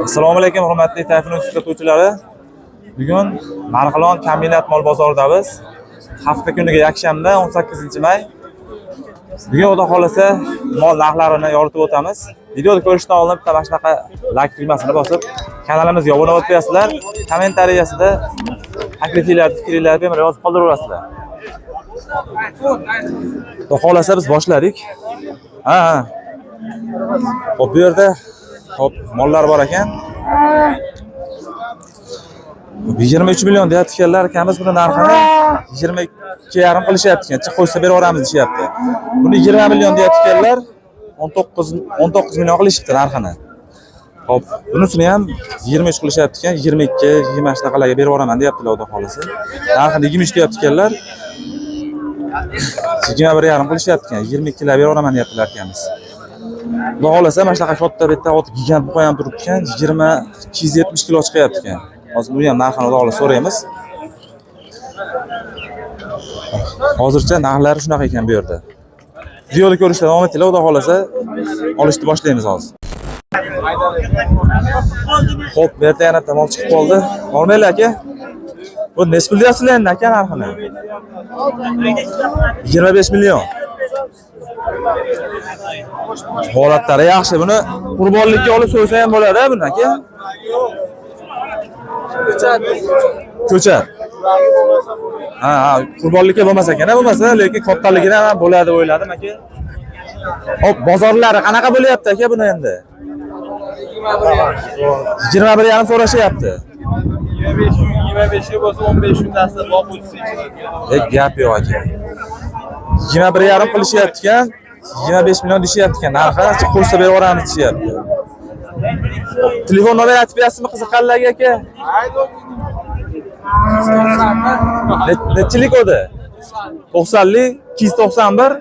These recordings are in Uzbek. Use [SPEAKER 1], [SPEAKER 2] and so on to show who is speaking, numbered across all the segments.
[SPEAKER 1] Assalomu alaykum hurmatli Tayfun kuzatuvchilari. Bugun Marg'ilon kombinat mol bozoridamiz. Hafta kuniga yakshanba 18-may. Bugun xudo xolasa mol narxlarini yoritib o'tamiz. Videoni ko'rishdan oldin bitta mana shunaqa like tugmasini bosib, kanalimizga obuna bo'lib qo'yasizlar. Kommentariyasida takliflarni, fikrlarni bemalol yozib qoldiraverasizlar. Xudo xolasa biz boshladik. Xo'p, bu yerda mollar bor ekan. 23 million deyapti ekanlar, akamiz buni narxini 22,5 qilishyapti ekan. Chiq qo'ysa berib yuboramiz deyapti. Buni 20 million deyapti ekanlar, 19 million qilishibdi narxini. Xo'p, bunisini ham 23 qilishyapti ekan, 22, 20 shunaqalarga berib yuboraman deyaptilar xudo xolasa. Narxini 23 deyapti ekanlar. 21,5 qilishyapti ekan, 22 lar berib yuboraman deyaptilar akamiz. Xudo xolasa mana shunaqa katta bitta ot gigant buqa ham turibdi ekan, 270 kilo chiqyapti ekan. Hozir buni ham narxini xudo xolasa so'raymiz. Hozircha narxlari shunaqa ekan bu yerda. Videoni ko'rishdan davom etinglar, xudo xolasa olishni boshlaymiz hozir. Xo'p, bu yerda yana mol chiqib qoldi. Bormaylar aka. Bu necha pul deyapsizlar endi aka narxini? 25 million. Holatlari yaxshi. Buni qurbonlikka olib so'ysa ham bo'ladi, buni aka. Ko'chat. Qurbonlikka bo'lmasa ekan, bo'lmasa, lekin kattaligida ham bo'ladi deb o'yladim aka. Hop, bozorlari qanaqa bo'lyapti aka buni endi? 21,5 so'rashyapti. 25 bo'lsa 15 kundasi boquvchisi ichida. Gap yo'q aka. 21,5 qilishyapti ekan, 25 million deyapti ekan. Narxini chiqib qo'ysa berib yuboramiz deyapti. Telefon nomeri aytib berasizmi qiziqqanlarga aka? Nechilik o'di? 90lik 291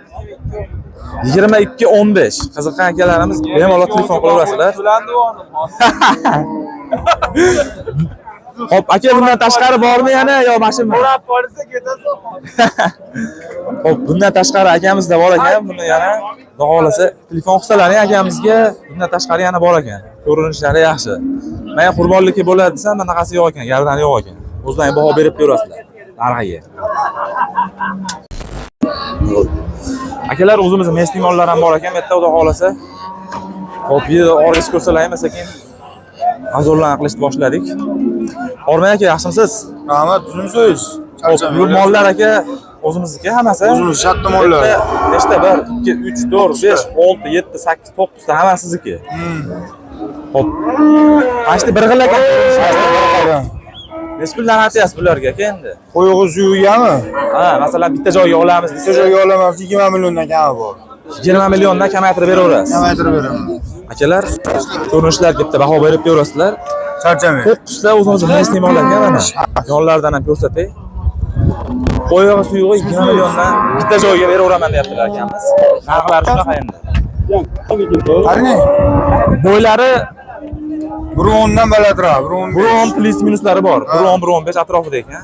[SPEAKER 1] 2215. Qiziqqan akalarimiz bemalol telefon qilaverasizlar. Hop, aka bundan tashqari bormi yana yo mashina? So'rab qolsa ketasan. Hop, bundan tashqari akamizda bor ekan, buni yana xudo xolasa telefon qilsalar akamizga bundan tashqari yana bor ekan. Ko'rinishlari yaxshi. Men qurbonlikka bo'ladi desam, bunaqasi yo'q ekan, gardani yo'q ekan. O'zlaring baho berib berasizlar narxiga. Akalar, o'zimizning mesning mollar ham bor ekan, bu yerda xudo xolasa. Hop, video orqasi ko'rsalarim sekin azorlan qilishni boshladik. Ormay aka, yaxshimisiz?
[SPEAKER 2] Rahmat, uzunsiz.
[SPEAKER 1] Bu mollar aka o'zimizniki hammasi.
[SPEAKER 2] O'zimiz katta mollar.
[SPEAKER 1] Nechta? 1, 2, 3, 4, 5, 6, 7, 8, 9 ta hammasi sizniki. Hop. Qancha bir xil ekan. Nech puldan aytyapsiz bularga aka endi?
[SPEAKER 2] Qo'yig'i suyugami?
[SPEAKER 1] Masalan bitta joyga olamiz
[SPEAKER 2] Bitta joyga olamiz, 20 milliondan kami bor.
[SPEAKER 1] 20 milliondan kamaytirib beraverasiz.
[SPEAKER 2] Kamaytirib beraman.
[SPEAKER 1] Akalar, ko'rinishlar bitta baho berib berasizlar.
[SPEAKER 2] Charchamang.
[SPEAKER 1] To'qqizta o'zimizning mesning mollar ekan mana. Yonlaridan ham ko'rsatay. Qo'yig'i suyug'i 20 milliondan bitta joyga beraveraman deyaptilar akamiz. Narxlari shunaqa endi.
[SPEAKER 2] Qarang.
[SPEAKER 1] Bo'ylari
[SPEAKER 2] 1.10 dan balandroq,
[SPEAKER 1] 1.10 plus minuslari bor. 1.10 atrofida ekan.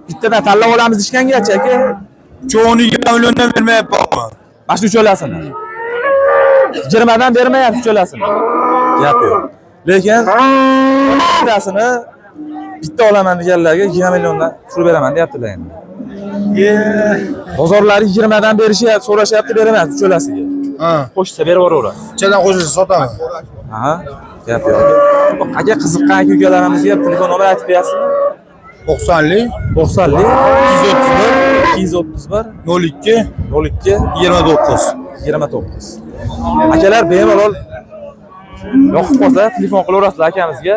[SPEAKER 1] Bittadan tanlab olamiz ishgangacha aka.
[SPEAKER 2] Cho'ni 20 milliondan bermayapman.
[SPEAKER 1] Mana shu ucholasini. 20 dan bermayapti ucholasini. Gap yo'q. Lekin bittasini bitta olaman deganlarga 20 milliondan pul beraman deyaptilar endi. Bozorlari 20 dan berishyapti, so'rashyapti, beraman ucholasiga. Qo'shsa berib yuborasiz.
[SPEAKER 2] Ichadan qo'shilsa sotaman.
[SPEAKER 1] Gap yo'q. Aka, qiziqqan aka-ukalarimizga telefon nomer aytib berasizmi?
[SPEAKER 2] 90lik
[SPEAKER 1] 231
[SPEAKER 2] 02 29.
[SPEAKER 1] Akalar, bemalol yoqib qolsa telefon qilaverasizlar akamizga.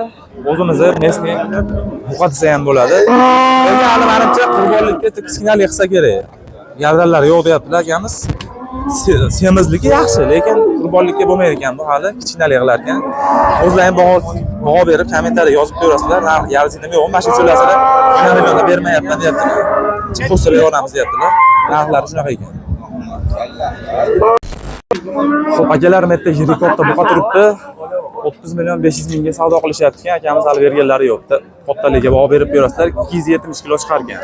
[SPEAKER 1] O'zimizni mesning buqa desa ham bo'ladi. Lekin hali menimcha qurbonlikka kichkinalik qilsa kerak. Gardanlari yo'q deyaptilar akamiz. Semizligi yaxshi, lekin qurbonlikka bo'lmaydi ekan bu hali kichkinalik qilar ekan. O'zlaring baho berib kommentariya yozib qo'yasizlar. Narx yarizingdan yo'q, mana shu cho'lasini 20 millionga bermayapman deyaptilar. Chiqib beramiz deyaptilar. Narxlari shunaqa ekan. Xo'p, akalar, men yerda yirik katta buqa turibdi. 30 million 500 mingga savdo qilishyapti ekan, akamiz hali berganlari yo'q. Kattaligiga baho berib berasizlar, 270 kilo chiqargan.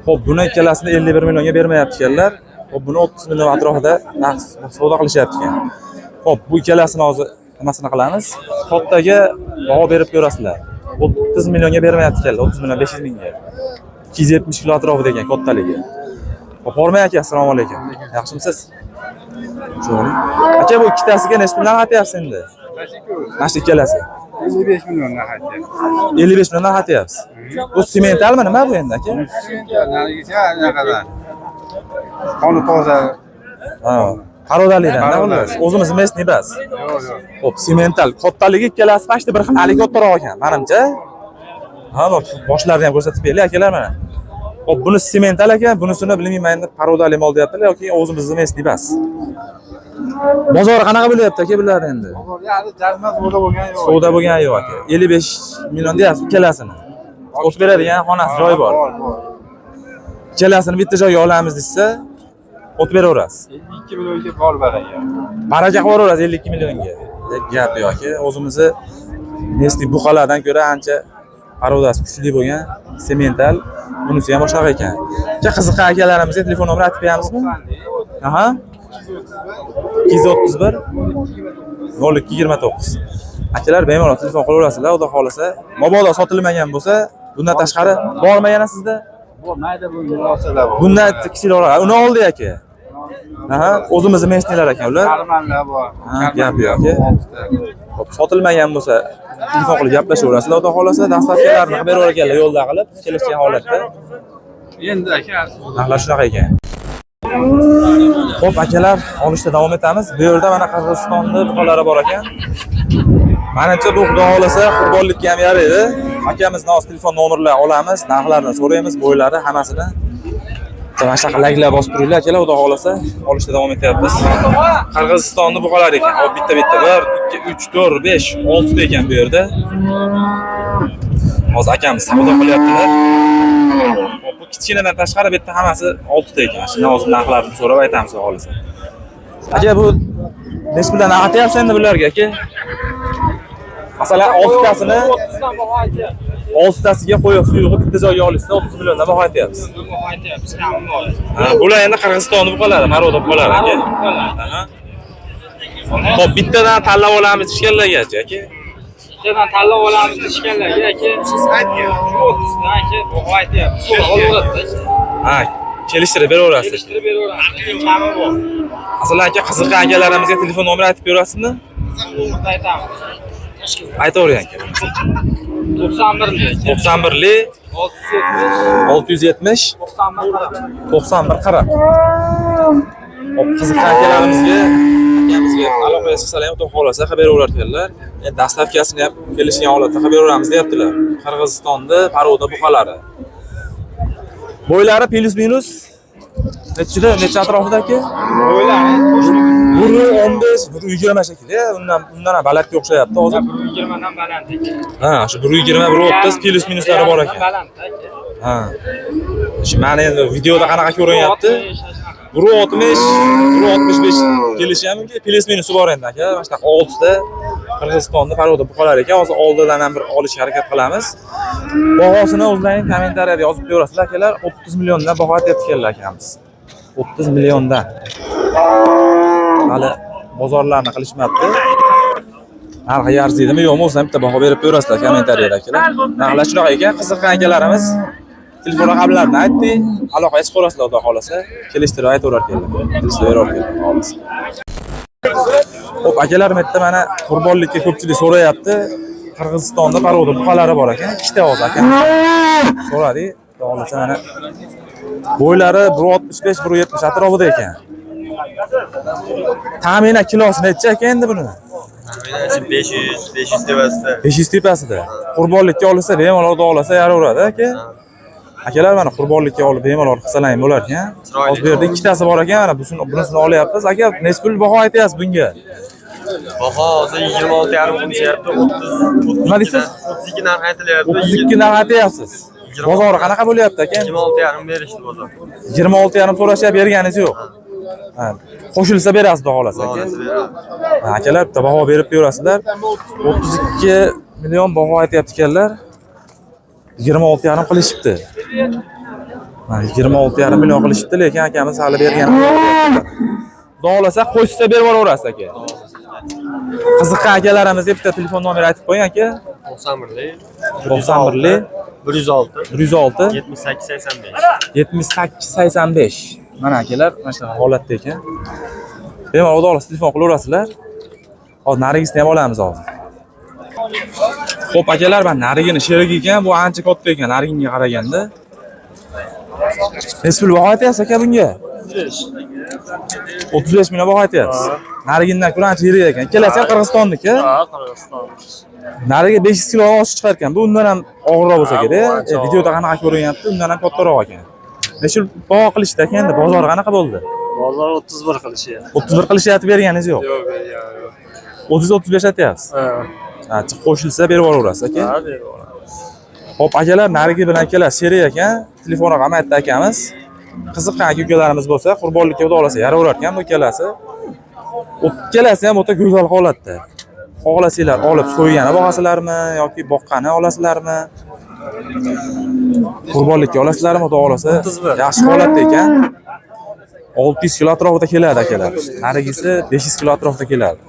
[SPEAKER 1] Xo'p, buni ikkalasini 51 millionga bermayapti ekanlar. Xo'p, buni 30 million atrofida savdo qilishyapti ekan. Xo'p, bu ikkalasini hozir nimasini qilamiz? Kattaga baho berib ko'rasizlar. 30 millionga bermayapti, 30 million 500 mingga. 270 kilo atrofida ekan kattaligi. Qo'rmay aka, assalomu alaykum. Yaxshimisiz? Sho'g'ling. Aka, bu ikkitasiga necha puldan aytyapsiz endi? Mana shu ikkalasi.
[SPEAKER 3] 55 milliondan aytyapti.
[SPEAKER 1] 55 milliondan aytyapsiz. Bu sementalmi nima bu endi aka?
[SPEAKER 3] Narigacha naqadar. Qoni toza.
[SPEAKER 1] Ha, qarodalidan o'rnas. O'zimiz mesni bas.
[SPEAKER 3] Yo'q.
[SPEAKER 1] Xo'p, semental. Kattaligi ikkalasi pashti bir xil alik kattaroq ekan, menimcha. Ha, boshlarini ham ko'rsatib beraylik akalar mana. Xo'p, buni semental ekan, bunisini bilmayman endi parodali mol deyaptilar yoki o'zimizni mesni bas. Bozori qanaqa bo'lyapti aka bular endi?
[SPEAKER 3] Bozor jarima savdo bo'lgan yo'q.
[SPEAKER 1] Savdo bo'lgan yo'q aka. 55 million deyapsiz ikkalasini. O'tib beradigan xonasi joyi bor. Ikkalasini bitta joyga olamiz desa, o'tib beraverasiz.
[SPEAKER 3] 52 millionga bor baraka.
[SPEAKER 1] Baraka qilib beraverasiz 52 millionga. Gap yo'q aka. O'zimizni mesni buqalardan ko'ra ancha parodasi kuchli bo'lgan semental. Bunisi ham boshqa ekan. Qiziqqan akalarimizga telefon nomer aytib beramizmi? Aha. 231 0229. Akalar bemalol telefon qilaverasizlar, xudo xolasa. Mabodo sotilmagan bo'lsa, bundan tashqari bormi yana sizda?
[SPEAKER 3] Mayda bunga olsalar bor.
[SPEAKER 1] Bundan kichikroq. Uni oldi aka. Aha, o'zimizning mesnilar ekan ular.
[SPEAKER 3] Karmanlar bor.
[SPEAKER 1] Gap yo'q aka. Xo'p, sotilmagan bo'lsa, telefon qilib gaplashaverasizlar, xudo xolasa. Dastavkalarni xabar berganlar yo'lda qilib, kelishgan holatda.
[SPEAKER 3] Endi aka,
[SPEAKER 1] narxlar shunaqa ekan. Xo'p akalar, olishda davom etamiz. Bu yerda mana Qirg'izistonning buqalari bor ekan. Menimcha bu xudo xolasa qurbonlikka ham yaraydi. Akamizning o'z telefon nomerlarini olamiz, narxlarini so'raymiz, bo'ylari hammasini. Mana shunaqa layklar bosib turinglar akalar, xudo xolasa olishda davom etyapmiz. Qirg'izistonning buqalari ekan. Hop bitta 1 2 3 4 5 6 ta ekan bu yerda. Hozir akamiz savdo qilyaptilar. Bu kichkinadan tashqari bu yerda hammasi 6 ta ekan. Shuni o'z narxlarini so'rab aytamiz xohlasa. Aka bu necha puldan aytyapsiz endi bularga aka? Masalan 6 tasini 6 tasiga qo'yib suyug'i bitta joyga olishsa 30 milliondan baho aytyapsiz. Ha, bular endi Qirg'izistonning buqalari, Maroda buqalari aka. Aha. Xo'p, bittadan tanlab olamiz ishkanlargacha aka.
[SPEAKER 4] Bittadan tanlab olamiz ishkanlarga aka. Siz aytyapsiz. 30dan aka baho aytyapsiz.
[SPEAKER 1] Ha, kelishtirib beraverasiz.
[SPEAKER 4] Kelishtirib beraveramiz. Kami bor.
[SPEAKER 1] Masalan aka qiziqqan akalarimizga telefon nomer aytib berasizmi?
[SPEAKER 4] Aytamiz.
[SPEAKER 1] Aytavering aka. 91li 670 91 40. Hop, qiziqqan akalarimizga aloqaga chiqsalar ham xudo xolasa xabar beraverarkanlar. Endi dastavkasini ham kelishgan holatda xabar beramiz deyaptilar. Qirg'izistonda paroda buqalari. Bo'ylari plus minus necha atrofida aka?
[SPEAKER 4] Bo'ylari
[SPEAKER 1] 1.15, 1.20 shekilli. Undan ham balandga o'xshayapti hozir.
[SPEAKER 4] 1.20 dan baland ekan.
[SPEAKER 1] Ha, shu 1.20, 1.30 plus minuslari bor ekan.
[SPEAKER 4] Baland aka.
[SPEAKER 1] Ha. Shu mana endi videoda qanaqa ko'rinyapti? 1.60, 1.65 kelishi ham mumkin. Plus minusi bor endi aka. Mana shunaqa 6 ta Qirg'izistonda paroda buqalar ekan. Hozir oldidan ham bir olishga harakat qilamiz. Bahosini o'zlaring kommentariyada yozib qo'yasizlar akalar. 30 milliondan baho aytayotganlar akamiz. 30 milliondan. Hali bozorlarni qilishmabdi. Narxi arziydimi yo'qmi o'zim bitta baho berib qo'yasizlar kommentariyada akalar. Narxlar shunaqa ekan. Qiziqqan akalarimiz telefon raqamlarini aytdi, aloqaga chiqarasizlar xudo xolasa. Kelishtirib aytaverarkanlar. Kelishtirib beraverarkanlar xolos. Xo'p, akalarim bitta mana qurbonlikka ko'pchilik so'rayapti. Qirg'izistonda paroda buqalari bor ekan. Ikkita hozir aka. So'radik. Xudo xolasa mana bo'ylari 1.65, 1.70 atrofida ekan. Taxminan kilosi necha ekan endi buni?
[SPEAKER 5] 500 tepasida.
[SPEAKER 1] 500 tepasida. Qurbonlikka olsa bemalol xudo xolasa yaraveradi aka. Akalar mana qurbonlikka olib bemalol qilsalar ham bo'lar ekan. Hozir bu yerda ikkitasi bor ekan, mana bunisini olyapmiz. Aka, necha pul baho aytyapsiz bunga?
[SPEAKER 5] Baho hozir 26,5 qilishyapti. 30.
[SPEAKER 1] Nima deysiz?
[SPEAKER 5] 32 narx aytilyapti.
[SPEAKER 1] 32 narx aytyapsiz. Bozori qanaqa bo'lyapti aka?
[SPEAKER 5] 26,5 berishdi bozor.
[SPEAKER 1] 26,5 so'rashib berganingiz yo'q. Ha, qo'shilsa berasiz xudo xolasa aka. Ha, akalar bitta baho berib berasizlar. 32 million baho aytyapti ekanlar. 26,5 qilishibdi. Ha, 26,5 million qilishibdi, lekin akamiz hali bergan. Xudo xolasa qo'shsa berib yuborasiz aka. Qiziqqan akalarimizga bitta telefon nomeri aytib qo'ying aka.
[SPEAKER 5] 91lik
[SPEAKER 1] 91lik
[SPEAKER 5] 106
[SPEAKER 1] 106
[SPEAKER 5] 78 85.
[SPEAKER 1] 78 85. Mana akalar, mana shunaqa holatda ekan. Bemalol xudo xolasa telefon qilaverasizlar. Hozir narigisini ham olamiz hozir. Xo'p akalar, men narigini sherigi ekan, bu ancha katta ekan nariginga qaraganda. Necha pul baho aytyapsiz aka bunga? 35 million baho aytyapsiz. Narigindan ko'ra ancha yirik ekan. Ikkalasi ham Qirg'izistonniki.
[SPEAKER 5] Ha, Qirg'iziston.
[SPEAKER 1] Nariga 500 kilo osh chiqar ekan. Bu undan ham og'irroq bo'lsa kerak. Videoda qanaqa ko'rinyapti, undan ham kattaroq ekan. Necha baho qilishdi aka endi? Bozor qanaqa bo'ldi?
[SPEAKER 5] Bozor 31 qilishyapti.
[SPEAKER 1] 31 qilishyapti, berganingiz yo'q.
[SPEAKER 5] Yo'q, yo'q.
[SPEAKER 1] 30-35 aytyapsiz. Ha, qo'shilsa berib yuborasiz aka.
[SPEAKER 5] Ha, beraveramiz.
[SPEAKER 1] Xo'p akalar, narigi bilan ikkalasi sherik ekan. Telefon raqami aytdi akamiz. Qiziqqan aka-ukalarimiz bo'lsa, qurbonlikka xudo xolasa yaraverar ekan bu ikkalasi. Ikkalasi ham o'ta go'zal holatda. Xohlasanglar olib so'ygani boqasizlarmi yoki boqqani olasizlarmi? Qurbonlikka olasizlarmi xudo xolasa? Yaxshi holatda ekan. 600 kilo atrofida keladi akalar. Narigisi 500 kilo atrofida keladi.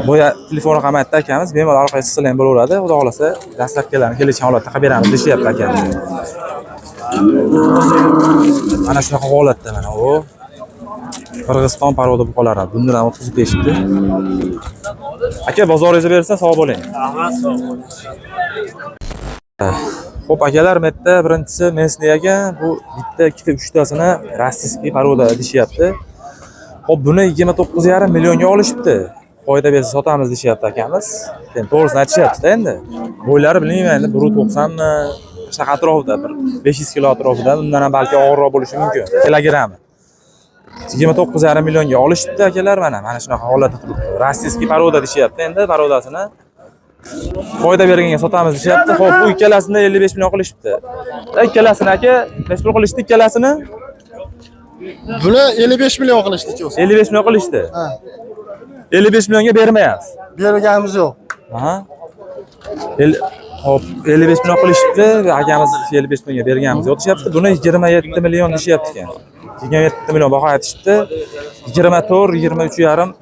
[SPEAKER 1] Bu telefon raqami aytdi akamiz, bemalol aloqa qilsangiz ham bo'laveradi. Xudo xolasa dastlabkilarni kelishgan holatda qilib beramiz deyapti akamiz. Mana shunaqa holatda mana u. Qirg'iziston paroda buqalari bundan o'tkazib berishdi. Aka, bozoringizni bersa sog' bo'ling. Xo'p akalar, bu yerda birinchisi Mesni ekan. Bu bitta, ikkita, uchtasini rossiyskiy paroda deyapti. Xo'p, buni 29,5 millionga olishibdi. Foyda bersa sotamiz deyapti akamiz. Endi to'g'risini aytishyapti endi. Bo'ylari bilmayman endi 190 mi, shunaqa atrofida, bir 500 kilo atrofida, undan ham balki og'irroq bo'lishi mumkin. Kilogrami 29,5 millionga olishibdi akalar, mana shunaqa holatda turibdi. Rossiyskiy paroda deyapti endi, parodasini foyda berganga sotamiz deyapti. Xo'p, bu ikkalasini 55 million qilishibdi. Ikkalasini aka, necha pul qilishdi ikkalasini?
[SPEAKER 6] Buni 55 million qilishdi cho'sa.
[SPEAKER 1] 55 million qilishdi.
[SPEAKER 6] Ha.
[SPEAKER 1] 55 millionga bermayapsiz.
[SPEAKER 6] Berganimiz yo'q.
[SPEAKER 1] Aha. Hop, 55 million qilishibdi. Akamiz 55 millionga berganimiz yo'q deyapti. Buni 27 million deyapti ekan. 27 million baho aytishibdi. 24-23,5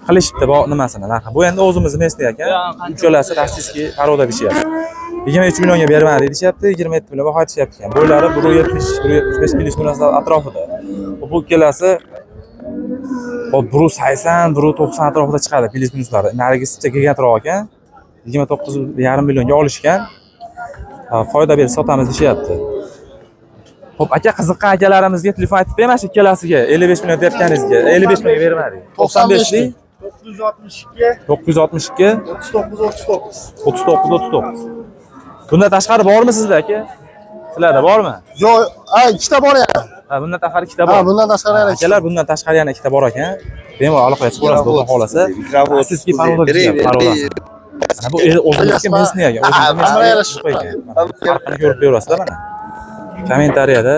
[SPEAKER 1] qilishibdi bu nimasini narxi. Bu endi o'zimiz Mesni ekan. Uchalasi rossiyskiy paroda deyapti. 23 millionga bermadi deyapti. 27 million baho aytishyapti ekan. Bo'ylari 170-175 million atrofida. Bu ikkalasi hop 180, 190 atrofida chiqadi plus minuslari. Narigisicha gigantroq ekan. 29,5 millionga olishgan. Foyda berib sotamiz deyapti. Hop, aka, qiziqqan akalarimizga telefon aytib berman shu ikkalasiga 55 million deyotganingizga. 55 millionga bermadik. 95lik 962 39. Bundan tashqari bormi sizda aka? Sizlarda bormi?
[SPEAKER 6] Yo'q, ikkita bor ya.
[SPEAKER 1] Ha, bundan tashqari ikkita bor.
[SPEAKER 6] Ha, bundan tashqari yana
[SPEAKER 1] akalar, bundan tashqari yana ikkita bor ekan. Bemalol aloqaga chiqasiz, xudo xolasa. Sizga paroda. Mana bu o'zimizga Mesni ekan. O'zimizga yarashib qo'ygan. Farqini ko'rib berasizlar mana. Kommentariyada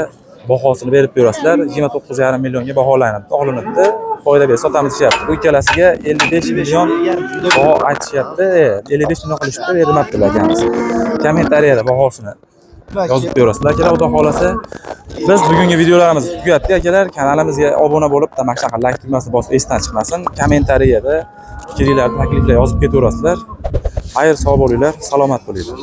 [SPEAKER 1] bahosini berib berasizlar. 29,5 millionga baholanib, olinibdi. Foyda berib sotamiz deyapti. Bu ikkalasiga 55 million baho aytishyapti. 55 million qilishibdi, bermabdilar akamiz. Kommentariyada bahosini yozib berasizlar. Akalar, xudo xolasa biz bugungi videolarimizni tugatdik akalar. Kanalimizga obuna bo'lib, mana shunaqa like tugmasini bosib esdan chiqmasin. Kommentariyada fikringlarni, takliflar yozib ketaverasizlar. Xayr, sog' bo'linglar, salomat bo'linglar.